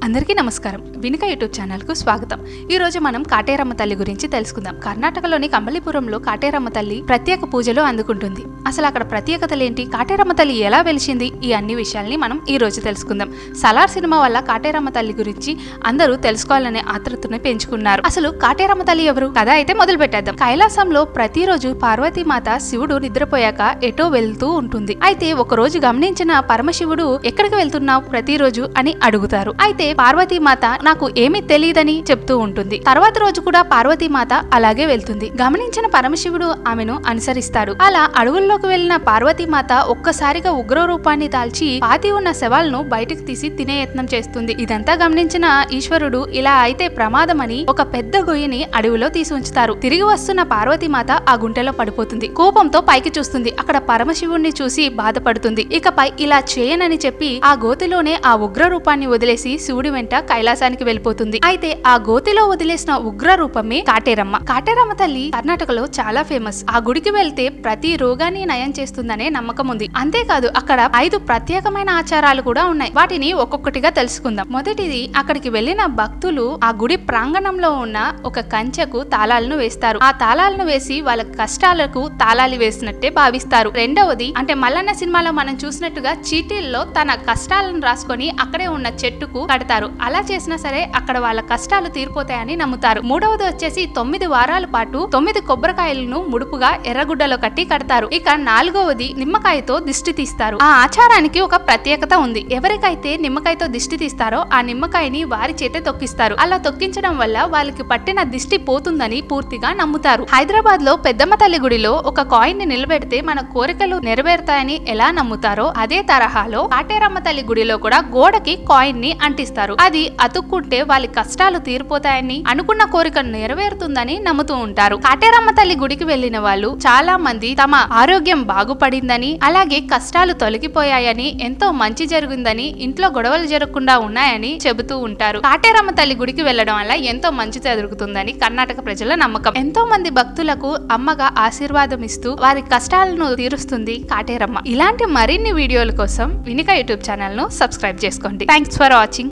అందరికీ నమస్కారం. వినిక YouTube channel కు స్వాగతం. ఈ రోజు మనం కాటేరమ్మ తల్లి గురించి తెలుసుకుందాం. కర్ణాటకలోని కంబళీపురంలో కాటేరమ్మ తల్లి ప్రత్యేక పూజలు అందుకుంటుంది. అసలు అక్కడ ప్రత్యేకతలు ఏంటి, కాటేరమ్మ తల్లి ఎలా వెలిసింది, ఈ అన్ని విషయాల్ని మనం ఈ రోజు తెలుసుకుందాం. సలార్ సినిమా వల్ల కాటేరమ్మ తల్లి గురించి అందరూ తెలుసుకోవాలనే ఆతృతను పెంచుకున్నారు. అసలు కాటేరమ్మ తల్లి ఎవరు? కథ అయితే మొదలు పెట్టేద్దాం. కైలాసంలో ప్రతిరోజు పార్వతీమాత శివుడు నిద్రపోయాక ఎటో వెళ్తూ ఉంటుంది. అయితే ఒక రోజు గమనించిన పరమశివుడు ఎక్కడికి వెళ్తున్నావు ప్రతిరోజు అని అడుగుతారు. అయితే పార్వతీమాత నాకు ఏమీ తెలియదని చెప్తూ ఉంటుంది. తర్వాత రోజు కూడా పార్వతీమాత అలాగే వెళ్తుంది. గమనించిన పరమశివుడు ఆమెను అనుసరిస్తాడు. అలా అడవుల్లోకి వెళ్లిన పార్వతీమాత ఒక్కసారిగా ఉగ్ర రూపాన్ని దాల్చి పాతి ఉన్న శవాలను బయటకు తీసి తినే యత్నం చేస్తుంది. ఇదంతా గమనించిన ఈశ్వరుడు ఇలా అయితే ప్రమాదమని ఒక పెద్ద గొయ్యిని అడవిలో తీసి ఉంచుతారు. తిరిగి వస్తున్న పార్వతీమాత ఆ గుంటలో పడిపోతుంది. కోపంతో పైకి చూస్తుంది. అక్కడ పరమశివుణ్ణి చూసి బాధపడుతుంది. ఇకపై ఇలా చేయనని చెప్పి ఆ గోతిలోనే ఆ ఉగ్ర రూపాన్ని వదిలేసి శివుడి వెంట కైలాసానికి వెళ్ళిపోతుంది. అయితే ఆ గోతిలో వదిలేసిన ఉగ్ర రూపమే కాటేరమ్మ. కాటేరమ్మ తల్లి కర్ణాటకలో చాలా ఫేమస్. ఆ గుడికి వెళ్తే ప్రతి రోగాన్ని నయం చేస్తుందనే నమ్మకం ఉంది. అంతేకాదు అక్కడ 5 ప్రత్యేకమైన ఆచారాలు కూడా ఉన్నాయి. వాటిని ఒక్కొక్కటిగా తెలుసుకుందాం. మొదటిది, అక్కడికి వెళ్లిన భక్తులు ఆ గుడి ప్రాంగణంలో ఉన్న ఒక కంచెకు తాళాలను వేస్తారు. ఆ తాళాలను వేసి వాళ్ళ కష్టాలకు తాళాలు వేసినట్టే భావిస్తారు. రెండవది, అంటే మల్లన్న సినిమాలో మనం చూసినట్టుగా చీటీల్లో తన కష్టాలను రాసుకొని అక్కడే ఉన్న చెట్టుకు కడతారు. అలా చేసినా సరే అక్కడ వాళ్ళ కష్టాలు తీరిపోతాయని నమ్ముతారు. మూడవది వచ్చేసి 9 వారాల పాటు 9 కొబ్బరికాయలను ముడుపుగా ఎర్రగుడ్డలో కట్టి కడతారు. ఇక 4వది, నిమ్మకాయతో దిష్టి తీస్తారు. ఆ ఆచారానికి ఒక ప్రత్యేకత ఉంది. ఎవరికైతే నిమ్మకాయతో దిష్టి తీస్తారో ఆ నిమ్మకాయని వారి చేతే తొక్కిస్తారు. అలా తొక్కించడం వల్ల వాళ్ళకి పట్టిన దిష్టి పోతుందని పూర్తిగా నమ్ముతారు. హైదరాబాద్ లో పెద్దమ్మ తల్లి గుడిలో ఒక కాయిన్ ని నిలబెడితే మన కోరికలు నెరవేరుతాయని ఎలా నమ్ముతారో అదే తరహాలో కాటేరమ్మ తల్లి గుడిలో కూడా గోడకి కాయిన్ ని అంటిస్తారు. అది అతుక్కుంటే వాళ్ళ కష్టాలు తీరిపోతాయని, అనుకున్న కోరిక నెరవేరుతుందని నమ్ముతూ ఉంటారు. కాటేరమ్మ తల్లి గుడికి వెళ్లిన వాళ్ళు చాలా మంది తమ ఆరోగ్యం బాగుపడిందని, అలాగే కష్టాలు తొలగిపోయాయని, ఎంతో మంచి జరిగిందని, ఇంట్లో గొడవలు జరగకుండా ఉన్నాయని చెబుతూ ఉంటారు. కాటేరమ్మ తల్లి గుడికి వెళ్లడం వల్ల ఎంతో మంచి జరుగుతుందని కర్ణాటక ప్రజల నమ్మకం. ఎంతో మంది భక్తులకు అమ్మగా ఆశీర్వాదం ఇస్తూ వారి కష్టాలను తీరుస్తుంది కాటేరమ్మ. ఇలాంటి మరిన్ని వీడియోల కోసం వినిక యూట్యూబ్ ఛానల్ ను సబ్స్క్రైబ్ చేసుకోండి. Thanks for watching.